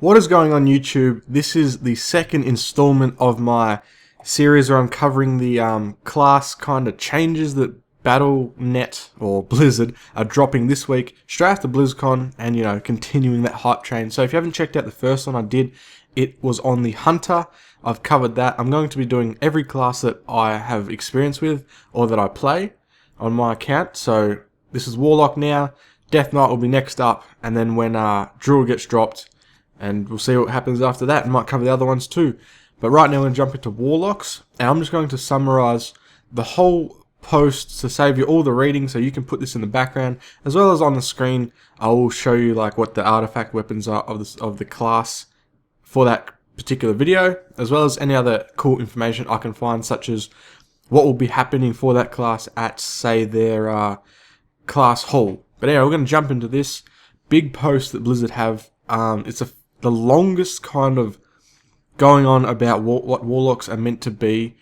What is going on YouTube? This is the second installment of my series where I'm covering the class kind of changes that Battle.net or Blizzard are dropping this week straight after BlizzCon, and continuing that hype train. So if you haven't checked out the first one I did, it was on the Hunter. I've covered that. I'm going to be doing every class that I have experience with or that I play on my account. So this is Warlock now. Death Knight will be next up, and then when Druid gets dropped, and we'll see what happens after that. And might cover the other ones too. But right now we're going to jump into Warlocks. And I'm just going to summarize the whole post to save you all the reading, so you can put this in the background. As well as on the screen, I will show you like what the artifact weapons are of the class for that particular video. As well as any other cool information I can find, such as what will be happening for that class at, say, their class hall. But anyway, we're going to jump into this big post that Blizzard have. It's the longest kind of going on about what Warlocks are meant to be.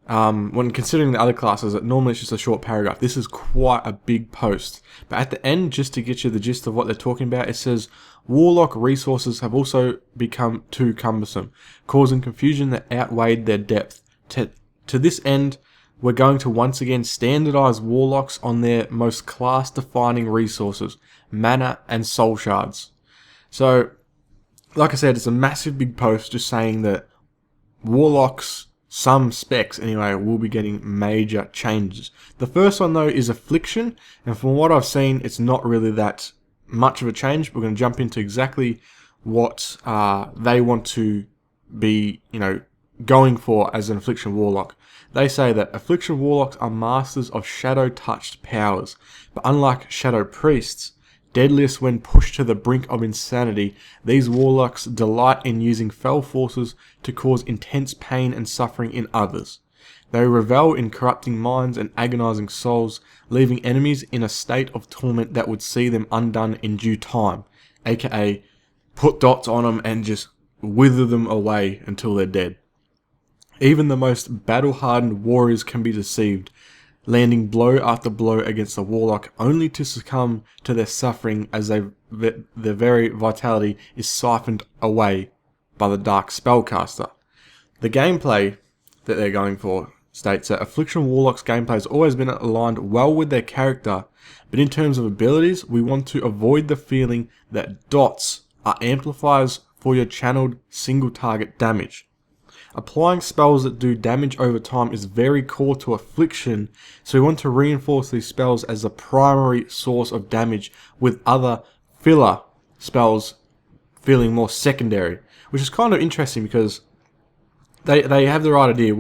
When considering the other classes, normally it's just a short paragraph. This is quite a big post. But at the end, just to get you the gist of what they're talking about, it says, Warlock resources have also become too cumbersome, causing confusion that outweighed their depth. To this end, we're going to once again standardize Warlocks on their most class-defining resources, mana and soul shards. So, like I said, it's a massive big post just saying that Warlocks, some specs anyway, will be getting major changes. The first one though is Affliction, and from what I've seen, it's not really that much of a change. We're going to jump into exactly what they want to be, going for as an Affliction Warlock. They say that Affliction Warlocks are masters of shadow-touched powers, but unlike Shadow Priests, deadliest when pushed to the brink of insanity, these Warlocks delight in using fell forces to cause intense pain and suffering in others. They revel in corrupting minds and agonizing souls, leaving enemies in a state of torment that would see them undone in due time, aka put dots on them and just wither them away until they're dead. Even the most battle-hardened warriors can be deceived, landing blow after blow against the Warlock only to succumb to their suffering as their very vitality is siphoned away by the Dark Spellcaster. The gameplay that they're going for states that Affliction Warlock's gameplay has always been aligned well with their character, but in terms of abilities, we want to avoid the feeling that dots are amplifiers for your channeled single target damage. Applying spells that do damage over time is very core to Affliction, so we want to reinforce these spells as the primary source of damage, with other filler spells feeling more secondary, which is kind of interesting because they have the right idea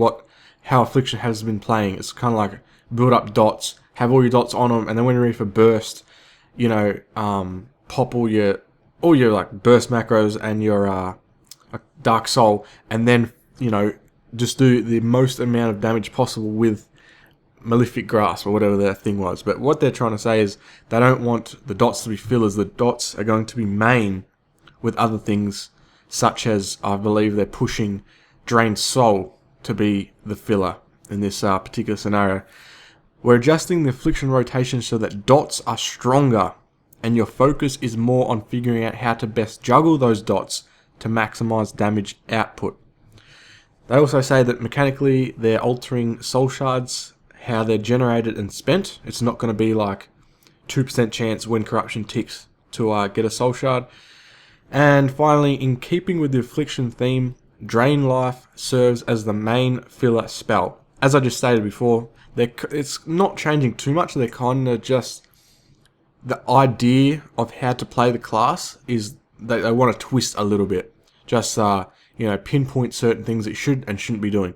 how Affliction has been playing. It's kind of like build up dots, have all your dots on them, and then when you're ready for burst, pop all your like burst macros and your Dark Soul, and then just do the most amount of damage possible with Malefic Grasp or whatever that thing was. But what they're trying to say is they don't want the dots to be fillers. The dots are going to be main with other things, such as I believe they're pushing Drained Soul to be the filler in this particular scenario. We're adjusting the Affliction rotation so that dots are stronger and your focus is more on figuring out how to best juggle those dots to maximize damage output. They also say that mechanically they're altering soul shards, how they're generated and spent. It's not going to be like 2% chance when corruption ticks to get a soul shard. And finally, in keeping with the Affliction theme, Drain Life serves as the main filler spell. As I just stated before, it's not changing too much. They're kind of just, the idea of how to play the class is that they want to twist a little bit. Just pinpoint certain things that you should and shouldn't be doing.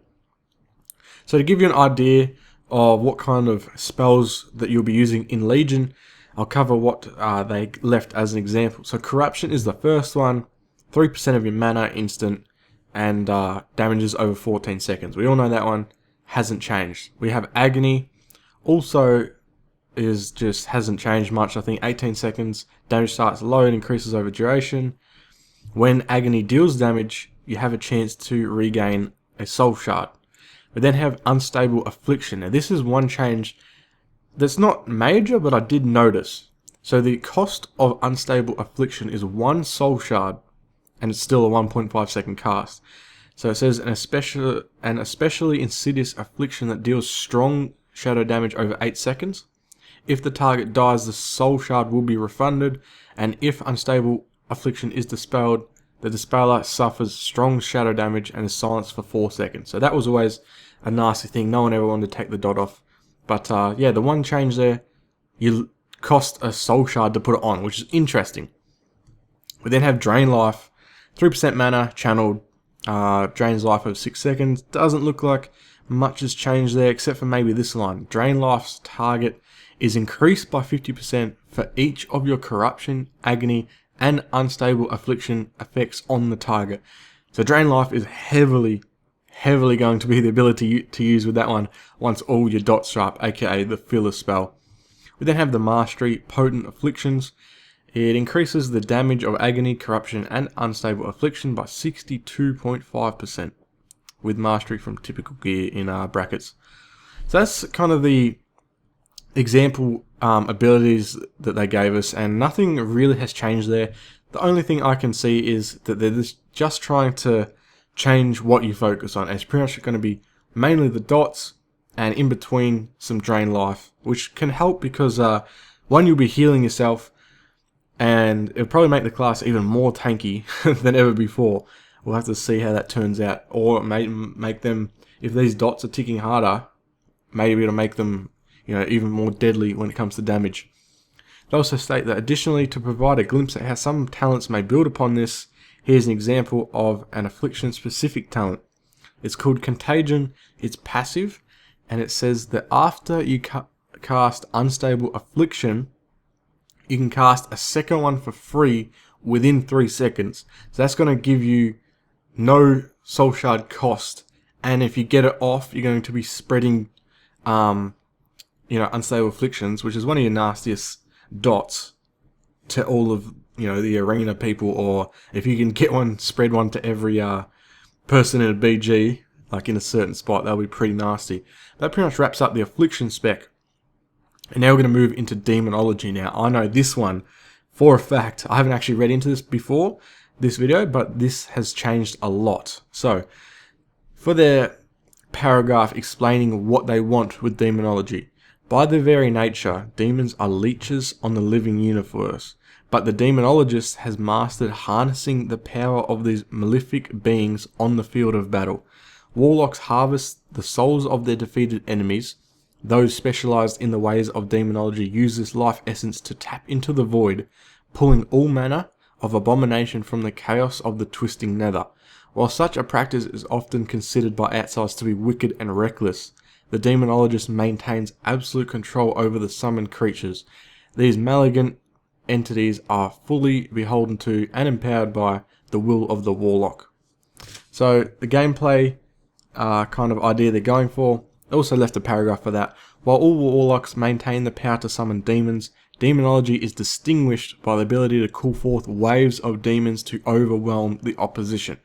So to give you an idea of what kind of spells that you'll be using in Legion, I'll cover what they left as an example. So Corruption is the first one, 3% of your mana instant, and damages over 14 seconds. We all know that one hasn't changed. We have Agony, also hasn't changed much. I think 18 seconds, damage starts low and increases over duration. When Agony deals damage, you have a chance to regain a soul shard. We then have Unstable Affliction. Now this is one change that's not major, but I did notice. So the cost of Unstable Affliction is 1 soul shard and it's still a 1.5 second cast. So it says an especially insidious affliction that deals strong shadow damage over 8 seconds. If the target dies, the soul shard will be refunded, and if unstable affliction is dispelled, the dispeller suffers strong shadow damage and is silenced for 4 seconds. So that was always a nasty thing. No one ever wanted to take the dot off. But yeah, the one change there, you cost a soul shard to put it on, which is interesting. We then have Drain Life, 3% mana, channeled, drains life of 6 seconds. Doesn't look like much has changed there, except for maybe this line. Drain Life's target is increased by 50% for each of your corruption, agony, and unstable affliction effects on the target. So Drain Life is heavily going to be the ability to use with that one once all your dots are up, aka the filler spell. We then have the Mastery, Potent Afflictions. It increases the damage of agony, corruption, and unstable affliction by 62.5% with Mastery from typical gear in brackets. So that's kind of the example abilities that they gave us, and nothing really has changed there. The only thing I can see is that they're just trying to change what you focus on. It's pretty much going to be mainly the dots, and in between some Drain Life, which can help because one, you'll be healing yourself, and it'll probably make the class even more tanky than ever before. We'll have to see how that turns out, or it may make them, if these dots are ticking harder, maybe it'll make them, you know, even more deadly when it comes to damage. They also state that additionally, to provide a glimpse at how some talents may build upon this, here's an example of an affliction-specific talent. It's called Contagion. It's passive, and it says that after you cast Unstable Affliction, you can cast a second one for free within 3 seconds. So that's going to give you no soul shard cost, and if you get it off, you're going to be spreading, Unstable Afflictions, which is one of your nastiest dots, to all of, the arena people, or if you can get one, spread one to every person in a BG, like in a certain spot, that'll be pretty nasty. That pretty much wraps up the Affliction spec. And now we're going to move into Demonology. Now, I know this one for a fact. I haven't actually read into this before this video, but this has changed a lot. So, for their paragraph explaining what they want with Demonology. By their very nature, demons are leeches on the living universe, but the Demonologist has mastered harnessing the power of these malefic beings on the field of battle. Warlocks harvest the souls of their defeated enemies. Those specialized in the ways of Demonology use this life essence to tap into the void, pulling all manner of abomination from the chaos of the twisting nether. While such a practice is often considered by outsiders to be wicked and reckless, the Demonologist maintains absolute control over the summoned creatures. These malignant entities are fully beholden to and empowered by the will of the Warlock. So the gameplay kind of idea they're going for, they also left a paragraph for that. While all Warlocks maintain the power to summon demons, Demonology is distinguished by the ability to call forth waves of demons to overwhelm the opposition,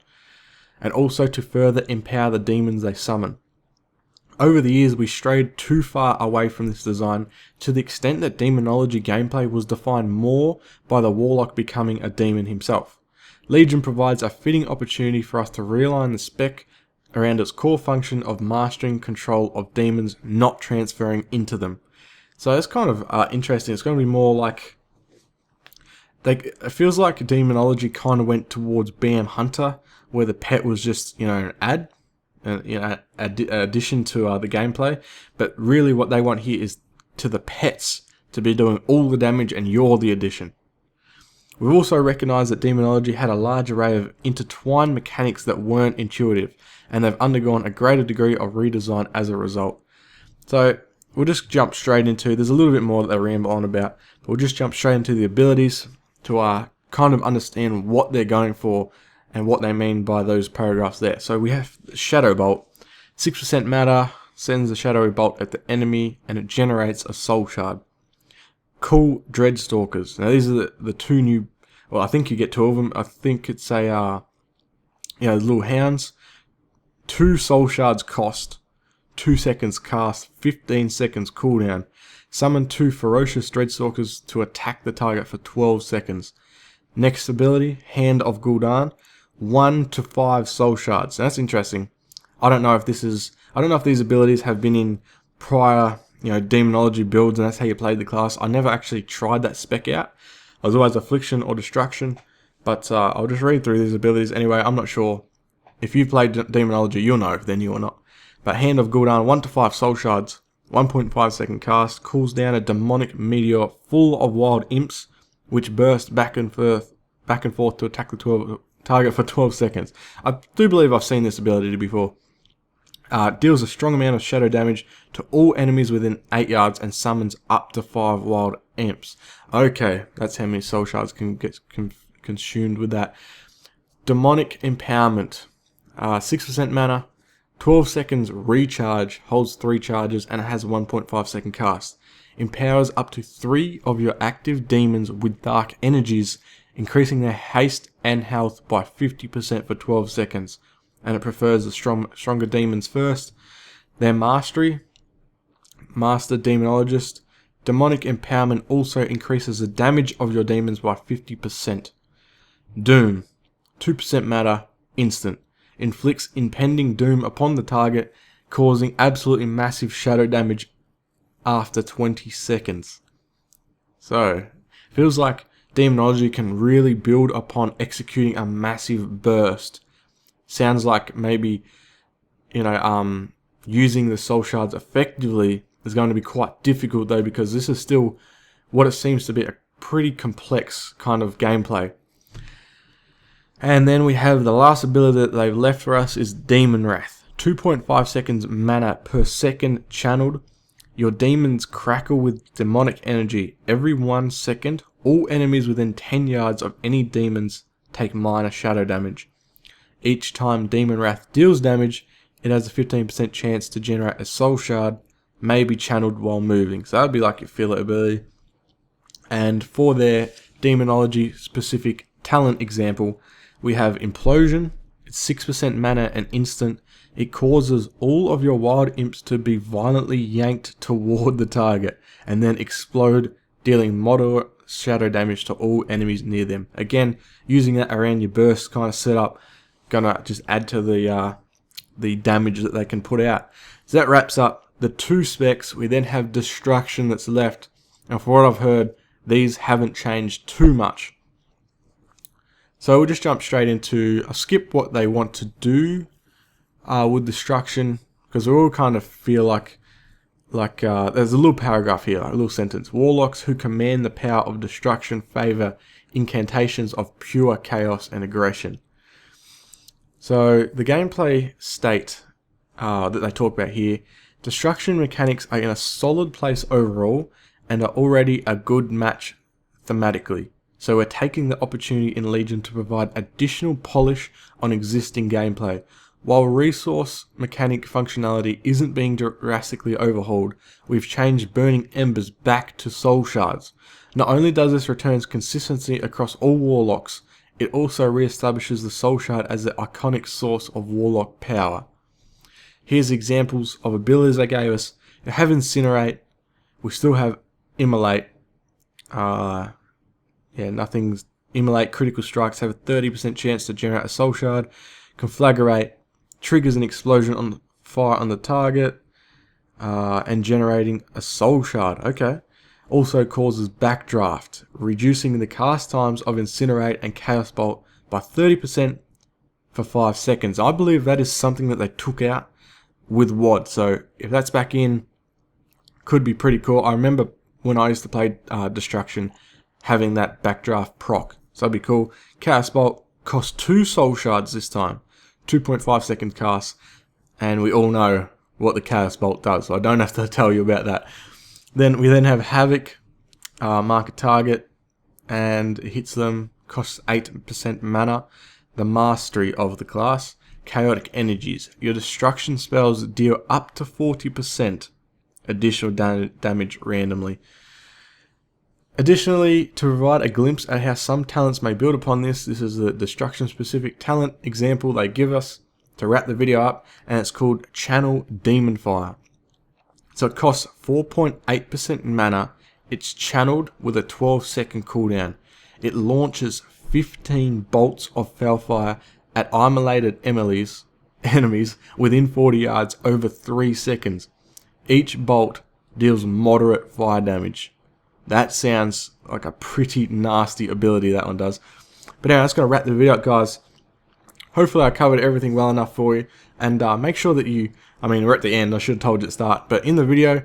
and also to further empower the demons they summon. Over the years, we strayed too far away from this design, to the extent that Demonology gameplay was defined more by the Warlock becoming a demon himself. Legion provides a fitting opportunity for us to realign the spec around its core function of mastering control of demons, not transferring into them. So it's kind of interesting. It's going to be more like, it feels like Demonology kind of went towards BM Hunter, where the pet was just, an addition to the gameplay. But really what they want here is to the pets to be doing all the damage, and you're the addition. We've also recognised that Demonology had a large array of intertwined mechanics that weren't intuitive, and they've undergone a greater degree of redesign as a result. So we'll just jump straight into, there's a little bit more that they ramble on about, but we'll just jump straight into the abilities to kind of understand what they're going for and what they mean by those paragraphs there. So we have Shadow Bolt, 6% matter, sends a shadowy bolt at the enemy, and it generates a soul shard. Cool Dreadstalkers. Now these are the two new, well, I think you get 2 of them. I think it's a, little hounds. 2 soul shards cost, 2 seconds cast, 15 seconds cooldown. Summon 2 ferocious Dreadstalkers to attack the target for 12 seconds. Next ability, Hand of Gul'dan, 1 to 5 soul shards. Now, that's interesting. I don't know if these abilities have been in prior, demonology builds, and that's how you played the class. I never actually tried that spec out. I was always Affliction or Destruction, but I'll just read through these abilities anyway. I'm not sure. If you've played demonology, you'll know if they're new or not. But Hand of Gul'dan, 1 to 5 soul shards, 1.5 second cast, cools down a demonic meteor full of wild imps, which burst back and forth to attack the target for 12 seconds. I do believe I've seen this ability before. Deals a strong amount of shadow damage to all enemies within 8 yards and summons up to 5 wild imps. Okay, that's how many soul shards can get consumed with that. Demonic Empowerment, 6% mana, 12 seconds recharge, holds 3 charges, and it has a 1.5 second cast. Empowers up to 3 of your active demons with dark energies, increasing their haste and health by 50% for 12 seconds. And it prefers the stronger demons first. Their Mastery, Master Demonologist. Demonic Empowerment also increases the damage of your demons by 50%. Doom, 2% matter, instant. Inflicts impending doom upon the target, causing absolutely massive shadow damage after 20 seconds. So, feels like demonology can really build upon executing a massive burst. Sounds like maybe, using the soul shards effectively is going to be quite difficult though, because this is still what it seems to be a pretty complex kind of gameplay. And then we have the last ability that they've left for us is Demon Wrath. 2.5 seconds mana per second channeled. Your demons crackle with demonic energy. Every 1 second, all enemies within 10 yards of any demons take minor shadow damage. Each time Demon Wrath deals damage, it has a 15% chance to generate a soul shard, may be channeled while moving. So that would be like your filler ability. And for their demonology specific talent example, we have Implosion. It's 6% mana and instant. It causes all of your wild imps to be violently yanked toward the target and then explode, dealing moderate shadow damage to all enemies near them. Again, using that around your burst kind of setup, gonna just add to the damage that they can put out. So that wraps up the 2 specs. We then have Destruction that's left, and for what I've heard, these haven't changed too much. So we'll just jump straight into, I'll skip what they want to do with Destruction, because we all kind of feel like there's a little paragraph here, a little sentence. Warlocks who command the power of Destruction favor incantations of pure chaos and aggression. So the gameplay state that they talk about here, Destruction mechanics are in a solid place overall and are already a good match thematically. So we're taking the opportunity in Legion to provide additional polish on existing gameplay. While resource mechanic functionality isn't being drastically overhauled, we've changed Burning Embers back to Soul Shards. Not only does this return consistency across all Warlocks, it also re-establishes the Soul Shard as the iconic source of Warlock power. Here's examples of abilities they gave us. We have Incinerate, we still have Immolate. Nothing's Immolate. Critical strikes have a 30% chance to generate a Soul Shard. Conflagrate triggers an explosion on fire on the target and generating a Soul Shard. Okay. Also causes Backdraft, reducing the cast times of Incinerate and Chaos Bolt by 30% for 5 seconds. I believe that is something that they took out with WAD. So if that's back in, could be pretty cool. I remember when I used to play Destruction, having that Backdraft proc. So that'd be cool. Chaos Bolt costs 2 Soul Shards this time. 2.5 second cast. And we all know what the Chaos Bolt does, so I don't have to tell you about that. Then we have Havoc, mark a target, and it hits them, costs 8% mana. The Mastery of the class. Chaotic Energies. Your destruction spells deal up to 40% additional damage randomly. Additionally, to provide a glimpse at how some talents may build upon this is the destruction specific talent example they give us to wrap the video up, and it's called Channel Demon Fire. So it costs 4.8% mana, it's channeled with a 12-second cooldown. It launches 15 bolts of Felfire at armolated enemies within 40 yards over 3 seconds. Each bolt deals moderate fire damage. That sounds like a pretty nasty ability that one does. But anyway, that's going to wrap the video up, guys. Hopefully I covered everything well enough for you. And make sure that you, I mean, we're at the end, I should have told you at the start. But in the video,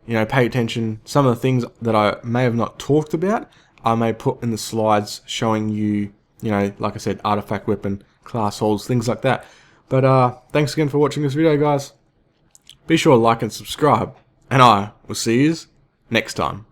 you know, pay attention. Some of the things that I may have not talked about, I may put in the slides showing you, you know, like I said, artifact weapon, class holds, things like that. But thanks again for watching this video, guys. Be sure to like and subscribe. And I will see you next time.